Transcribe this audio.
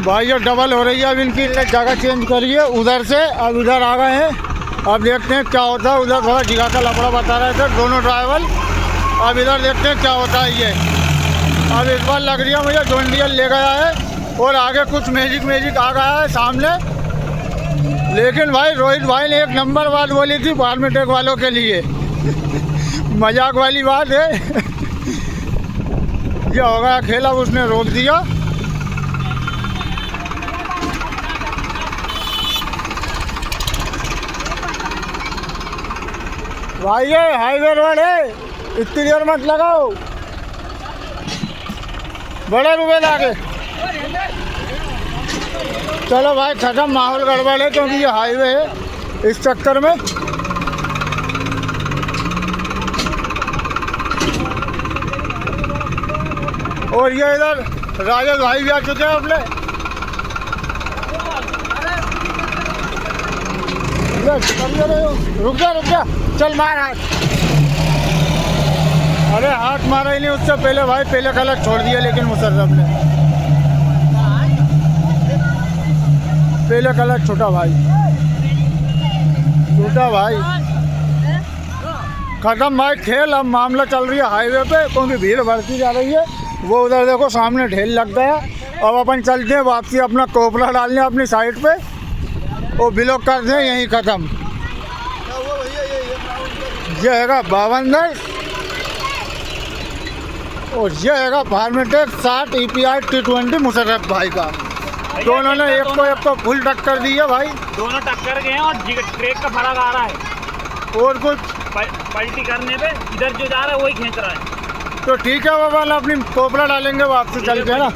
भाई ये डबल हो रही है। अब इनकी जगह चेंज करिए उधर से, अब इधर आ गए हैं। अब देखते हैं क्या होता है। उधर थोड़ा जिगा का लफड़ा बता रहे थे दोनों ड्राइवर। अब इधर देखते हैं क्या होता है ये। अब इस बार लग रही है मुझे जोंडियर ले गया है और आगे कुछ मैजिक आ गया है सामने। लेकिन भाई रोहित भाई ने एक नंबर बात बोली थी फार्मेटेक वालों के लिए। मजाक वाली बात है। ये हो गया खेल, अब उसने रोक दिया। भाई ये हाईवे रोड है, इतनी देर मत लगाओ, बड़े रुपए लागे। चलो भाई खत्म, माहौल गड़बड़ है क्योंकि ये हाईवे है इस चक्कर में। और ये इधर राजेश भाई भी आ चुके हैं अपने। रुक जा चल मार हाथ। अरे हाथ मारा ही नहीं उससे पहले भाई, पहले गलत छोड़ दिया लेकिन मुशर्रफ ने पहले गलत छूटा भाई, खत्म भाई खेल। अब मामला चल रही है हाईवे पे क्योंकि भीड़ बढ़ती जा रही है। वो उधर देखो सामने ढेल लग गया। अब अपन चलते हैं वापसी अपना कोपरा डालने अपनी साइड पे, वो ब्लॉक कर दें यहीं ख़त्म। ये हैगा बावंदर और ये हैगा फार्मेटेक 60 EPI T20 मुशर्रफ भाई का। दोनों ने एक को फुल टक्कर दी है भाई, दोनों टक्कर गए हैं और ट्रैक का फर्क आ रहा है। और कुछ पलटी करने पे इधर जो जा रहा है वही खींच रहा है। तो ठीक है बाबा, अपनी कोपरा डालेंगे वापसी चल के ना।